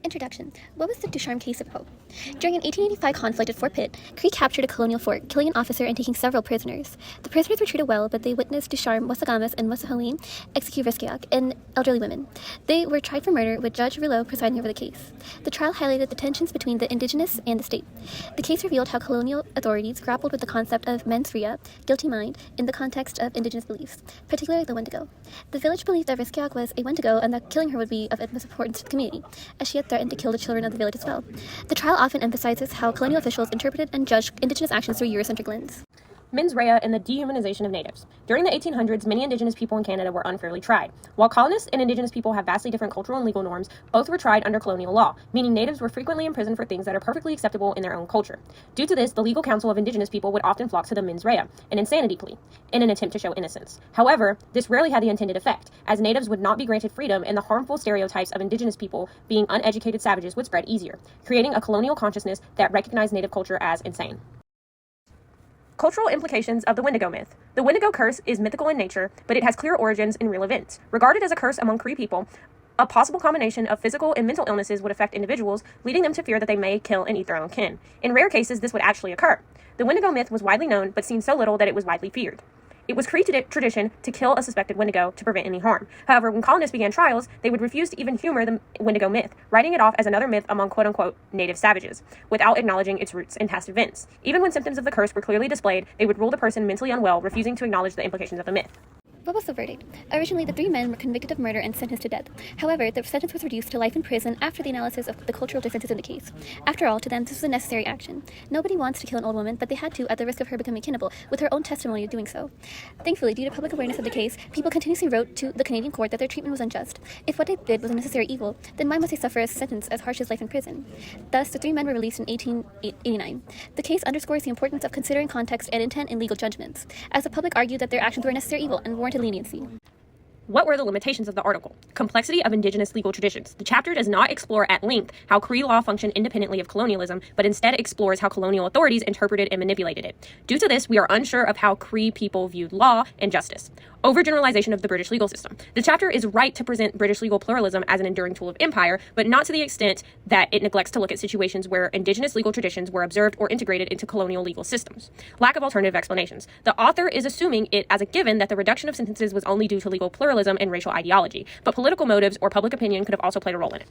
Introduction. What was the Ducharme case about? During an 1885 conflict at Fort Pitt, Cree captured a colonial fort, killing an officer and taking several prisoners. The prisoners were treated well, but they witnessed Ducharme, Wassagamas, and Wassaholine execute Riskeak and elderly women. They were tried for murder, with Judge Rouleau presiding over the case. The trial highlighted the tensions between the indigenous and the state. The case revealed how colonial authorities grappled with the concept of mens rea, guilty mind, in the context of indigenous beliefs, particularly the Wendigo. The village believed that Riskeak was a Wendigo and that killing her would be of utmost importance to the community, as she had threatened to kill the children of the village as well. The trial often emphasizes how colonial officials interpreted and judged indigenous actions through a Eurocentric lens. Mens rea and the dehumanization of natives. During the 1800s, many indigenous people in Canada were unfairly tried. While colonists and indigenous people have vastly different cultural and legal norms, both were tried under colonial law, meaning natives were frequently imprisoned for things that are perfectly acceptable in their own culture. Due to this, the legal counsel of indigenous people would often flock to the mens rea, an insanity plea, in an attempt to show innocence. However, this rarely had the intended effect, as natives would not be granted freedom and the harmful stereotypes of indigenous people being uneducated savages would spread easier, creating a colonial consciousness that recognized native culture as insane. Cultural implications of the Wendigo myth. The Wendigo curse is mythical in nature, but it has clear origins in real events. Regarded as a curse among Cree people, a possible combination of physical and mental illnesses would affect individuals, leading them to fear that they may kill and eat their own kin. In rare cases, this would actually occur. The Wendigo myth was widely known, but seen so little that it was widely feared. It was Cree tradition to kill a suspected Wendigo to prevent any harm. However, when colonists began trials, they would refuse to even humor the Wendigo myth, writing it off as another myth among quote-unquote native savages, without acknowledging its roots in past events. Even when symptoms of the curse were clearly displayed, they would rule the person mentally unwell, refusing to acknowledge the implications of the myth. What was the verdict? Originally, the 3 men were convicted of murder and sentenced to death. However, the sentence was reduced to life in prison after the analysis of the cultural differences in the case. After all, to them, this was a necessary action. Nobody wants to kill an old woman, but they had to at the risk of her becoming cannibal, with her own testimony of doing so. Thankfully, due to public awareness of the case, people continuously wrote to the Canadian court that their treatment was unjust. If what they did was a necessary evil, then why must they suffer a sentence as harsh as life in prison? Thus, the 3 men were released in 1889. The case underscores the importance of considering context and intent in legal judgments, as the public argued that their actions were a necessary evil and warranted leniency. What were the limitations of the article? Complexity of indigenous legal traditions. The chapter does not explore at length how Cree law functioned independently of colonialism, but instead explores how colonial authorities interpreted and manipulated it. Due to this, we are unsure of how Cree people viewed law and justice. Overgeneralization of the British legal system. The chapter is right to present British legal pluralism as an enduring tool of empire, but not to the extent that it neglects to look at situations where indigenous legal traditions were observed or integrated into colonial legal systems. Lack of alternative explanations. The author is assuming it as a given that the reduction of sentences was only due to legal pluralism and racial ideology, but political motives or public opinion could have also played a role in it.